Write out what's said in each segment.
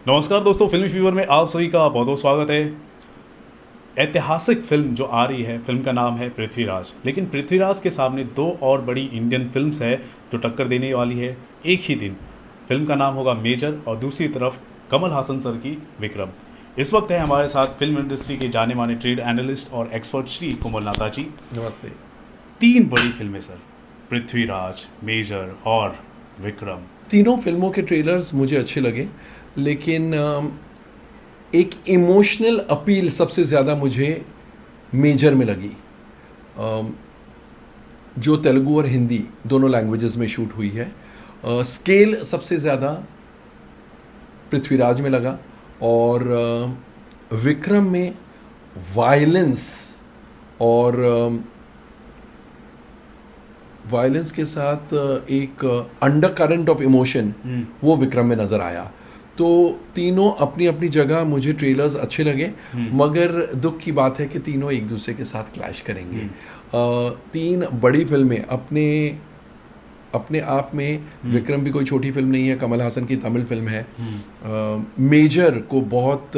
नमस्कार दोस्तों, फिल्मी फीवर में आप सभी का बहुत बहुत स्वागत है। ऐतिहासिक फिल्म जो आ रही है, फिल्म का नाम है पृथ्वीराज। लेकिन पृथ्वीराज के सामने दो और बड़ी इंडियन फिल्म्स है जो टक्कर देने वाली है एक ही दिन। फिल्म का नाम होगा मेजर और दूसरी तरफ कमल हासन सर की विक्रम। इस वक्त है हमारे साथ फिल्म इंडस्ट्री के जाने माने ट्रेड एनालिस्ट और एक्सपर्ट श्री कोमल नाथा जी। नमस्ते। तीन बड़ी फिल्में सर, पृथ्वीराज, मेजर और विक्रम। तीनों फिल्मों के ट्रेलर्स मुझे अच्छे लगे, लेकिन एक इमोशनल अपील सबसे ज़्यादा मुझे मेजर में लगी, जो तेलुगु और हिंदी दोनों लैंग्वेजेस में शूट हुई है। स्केल सबसे ज़्यादा पृथ्वीराज में लगा और विक्रम में वायलेंस और वायलेंस के साथ एक अंडर करंट ऑफ इमोशन वो विक्रम में नज़र आया। तो तीनों अपनी अपनी जगह मुझे ट्रेलर्स अच्छे लगे, मगर दुख की बात है कि तीनों एक दूसरे के साथ क्लैश करेंगे। तीन बड़ी फिल्में अपने आप में, विक्रम भी कोई छोटी फिल्म नहीं है, कमल हासन की तमिल फिल्म है। मेजर को बहुत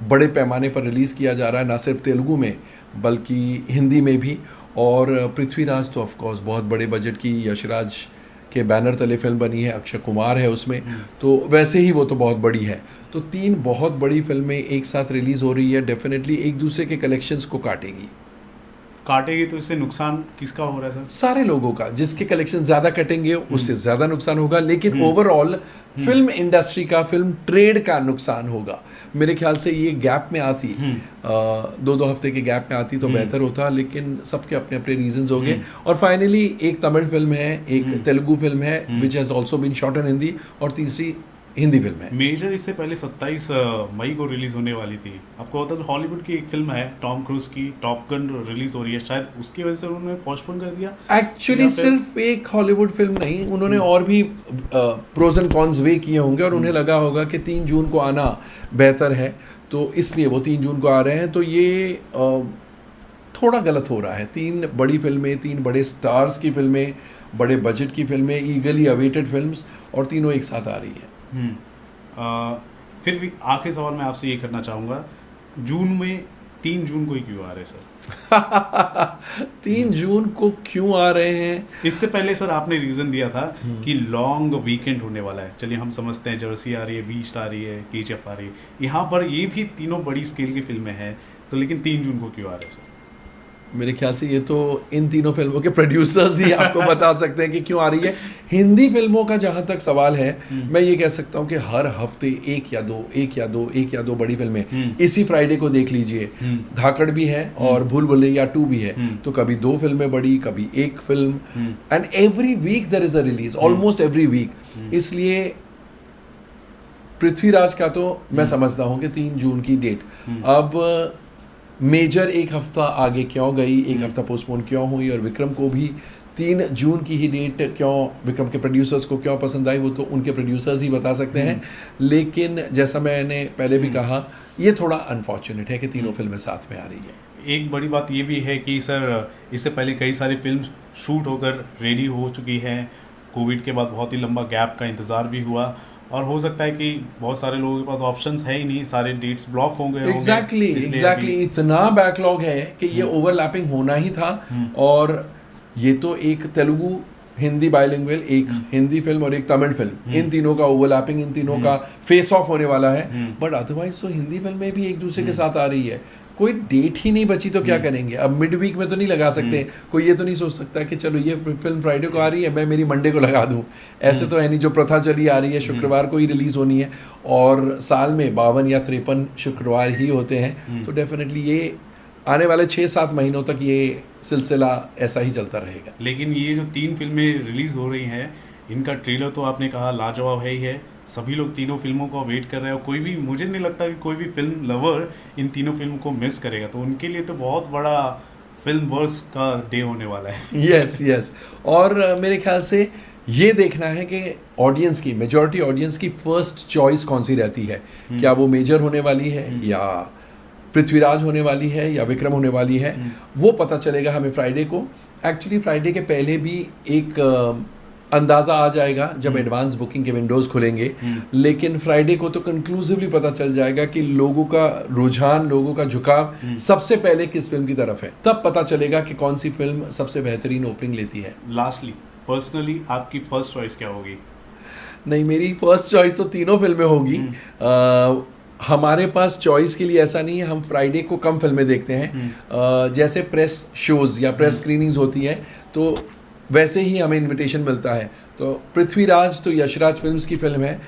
बड़े पैमाने पर रिलीज़ किया जा रहा है, ना सिर्फ तेलुगु में बल्कि हिंदी में भी। और पृथ्वीराज तो ऑफ कोर्स बहुत बड़े बजट की यशराज के बैनर तले फिल्म बनी है, अक्षय कुमार है उसमें, तो वैसे ही वो तो बहुत बड़ी है। तो तीन बहुत बड़ी फिल्में एक साथ रिलीज़ हो रही है, डेफिनेटली एक दूसरे के कलेक्शंस को काटेगी। तो इससे नुकसान किसका हो रहा है सर? सारे लोगों का, जिसके कलेक्शन ज़्यादा कटेंगे उससे ज़्यादा नुकसान होगा, लेकिन ओवरऑल फिल्म इंडस्ट्री का, फिल्म ट्रेड का नुकसान होगा। मेरे ख्याल से ये गैप में आती, दो हफ्ते के गैप में आती तो बेहतर होता, लेकिन सबके अपने अपने रीजंस हो गए। और फाइनली एक तमिल फिल्म है, एक तेलुगु फिल्म है which has also been shot in Hindi, और तीसरी हिंदी फिल्म है। मेजर इससे पहले 27 मई को रिलीज होने वाली थी। आपको पता है हॉलीवुड की एक फिल्म है टॉम क्रूज की, टॉप गन, रिलीज हो रही है, शायद उसकी वजह से उन्होंने पोस्टपोन कर दिया। एक्चुअली सिर्फ एक हॉलीवुड फिल्म नहीं, उन्होंने और भी प्रोज एंड कॉन्स वे किए होंगे, और उन्हें लगा होगा कि 3 जून को आना बेहतर है, तो इसलिए वो 3 जून को आ रहे हैं। तो ये थोड़ा गलत हो रहा है। 3 बड़ी फिल्में, 3 बड़े स्टार्स की फिल्में, बड़े बजट की फिल्में, ईगली अवेटेड फिल्म्स, और तीनों एक साथ आ रही है। फिर भी आखिरी सवाल मैं आपसे ये करना चाहूँगा, जून में 3 जून को ही क्यों आ रहे हैं सर? 3 जून को क्यों आ रहे हैं? इससे पहले सर आपने रीज़न दिया था कि लॉन्ग वीकेंड होने वाला है। चलिए हम समझते हैं, जर्सी आ रही है, बीस्ट आ रही है, केजीएफ आ रही है, यहाँ पर ये भी तीनों बड़ी स्केल की फिल्में हैं, तो लेकिन 3 जून को क्यों आ रहे हैं सर? मेरे ख्याल से ये तो इन तीनों फिल्मों के प्रोड्यूसर्स ही आपको बता सकते हैं कि क्यों आ रही है। हिंदी फिल्मों का जहाँ तक सवाल है, मैं ये कह सकता हूँ कि हर हफ्ते एक या दो बड़ी फिल्में इसी फ्राइडे को देख लीजिए। धाकड़ भी है और भूल भुलैया 2 भी है, तो कभी 2 फिल्में बड़ी, कभी एक film, and every week there is a release, almost every week. इसलिए पृथ्वीराज का तो मैं समझता हूँ कि 3 जून की डेट। अब मेजर एक हफ्ता आगे क्यों गई, एक हफ्ता पोस्टपोन क्यों हुई, और विक्रम को भी 3 जून की ही डेट क्यों, विक्रम के प्रोड्यूसर्स को क्यों पसंद आई, वो तो उनके प्रोड्यूसर्स ही बता सकते हैं। लेकिन जैसा मैंने पहले भी कहा, ये थोड़ा अनफॉर्चुनेट है कि तीनों फिल्में साथ में आ रही है। एक बड़ी बात ये भी है कि सर इससे पहले कई सारी फिल्म शूट होकर रेडी हो चुकी हैं। कोविड के बाद बहुत ही लंबा गैप का इंतज़ार भी हुआ, और हो सकता है कि बहुत सारे लोगों के पास ऑप्शंस है ही नहीं, सारे डेट्स ब्लॉक हो गए होंगे। एग्जैक्टली इतना बैकलॉग है कि ये ओवरलैपिंग होना ही था। और ये तो एक तेलुगु हिंदी बाइलिंगुअल, एक हिंदी फिल्म और एक तमिल फिल्म, इन तीनों का ओवरलैपिंग, इन तीनों का फेस ऑफ होने वाला है। बट अदरवाइज तो हिंदी फिल्में भी एक दूसरे के साथ आ रही है। कोई डेट ही नहीं बची तो क्या करेंगे? अब मिड वीक में तो नहीं लगा सकते, कोई ये तो नहीं सोच सकता कि चलो ये फिल्म फ्राइडे को आ रही है, मैं मेरी मंडे को लगा दूं। ऐसे तो है नहीं, जो प्रथा चली आ रही है शुक्रवार को ही रिलीज होनी है, और साल में 52 या 53 शुक्रवार ही होते हैं। तो डेफिनेटली ये आने वाले 6-7 महीनों तक ये सिलसिला ऐसा ही चलता रहेगा। लेकिन ये जो 3 फिल्में रिलीज हो रही हैं, इनका ट्रेलर तो आपने कहा लाजवाब है ही है। सभी लोग तीनों फिल्मों को वेट कर रहे हैं, और कोई भी, मुझे नहीं लगता कि कोई भी फिल्म लवर इन तीनों फिल्म को मिस करेगा। तो उनके लिए तो बहुत बड़ा फिल्म वर्स का डे होने वाला है। यस और मेरे ख्याल से ये देखना है कि ऑडियंस की, मेजॉरिटी ऑडियंस की फर्स्ट चॉइस कौन सी रहती है। क्या वो मेजर होने वाली है, या पृथ्वीराज होने वाली है, या विक्रम होने वाली है? वो पता चलेगा हमें फ्राइडे को। एक्चुअली फ्राइडे के पहले भी एक अंदाज़ा आ जाएगा जब एडवांस बुकिंग के विंडोज़ खुलेंगे, लेकिन फ्राइडे को तो कंक्लूसिवली पता चल जाएगा कि लोगों का रुझान, लोगों का झुकाव सबसे पहले किस फिल्म की तरफ है। तब पता चलेगा कि कौन सी फिल्म सबसे बेहतरीन ओपनिंग लेती है। लास्टली पर्सनली आपकी फर्स्ट चॉइस क्या होगी? नहीं, मेरी फर्स्ट चॉइस तो तीनों फिल्में होगी। हमारे पास चॉइस के लिए ऐसा नहीं है, हम फ्राइडे को कम फिल्में देखते हैं। जैसे प्रेस शोज़ या प्रेस स्क्रीनिंग्स होती हैं तो वैसे ही हमें इनविटेशन मिलता है। तो पृथ्वीराज तो यशराज फिल्म्स की फिल्म है।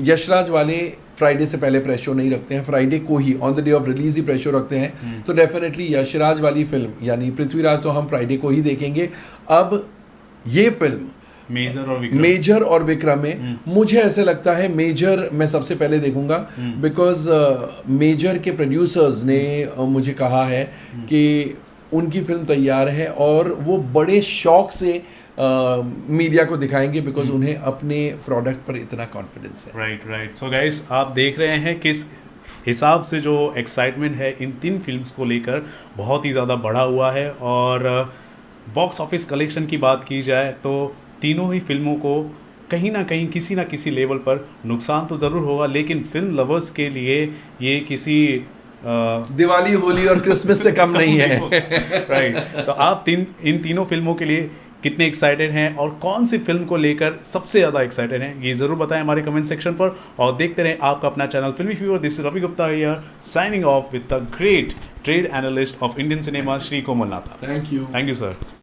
यशराज वाले फ्राइडे से पहले प्रेस शो नहीं रखते हैं, फ्राइडे को ही on the day of release ही प्रेस शो रखते हैं। तो डेफिनेटली यशराज वाली फिल्म यानी पृथ्वीराज तो हम फ्राइडे को ही देखेंगे। अब ये फिल्म मेजर और विक्रम में मुझे ऐसे लगता है मेजर मैं सबसे पहले देखूंगा, बिकॉज मेजर के प्रोड्यूसर्स ने मुझे कहा है कि उनकी फिल्म तैयार है और वो बड़े शौक से मीडिया को दिखाएंगे, बिकॉज उन्हें अपने प्रोडक्ट पर इतना कॉन्फिडेंस है। राइट। सो गाइस, आप देख रहे हैं किस हिसाब से जो एक्साइटमेंट है इन 3 फिल्म्स को लेकर बहुत ही ज़्यादा बढ़ा हुआ है। और बॉक्स ऑफिस कलेक्शन की बात की जाए तो तीनों ही फिल्मों को कहीं ना कहीं किसी ना किसी लेवल पर नुकसान तो ज़रूर होगा, लेकिन फिल्म लवर्स के लिए ये किसी दिवाली, होली और क्रिसमस से कम नहीं है। राइट। तो आप इन तीनों फिल्मों के लिए कितने एक्साइटेड हैं और कौन सी फिल्म को लेकर सबसे ज़्यादा एक्साइटेड हैं, ये ज़रूर बताएं हमारे कमेंट सेक्शन पर। और देखते रहें आपका अपना channel Filmy fever. This is Ravi Gupta here signing off with the great trade analyst of Indian cinema Shri Komal Nahta. Thank you sir.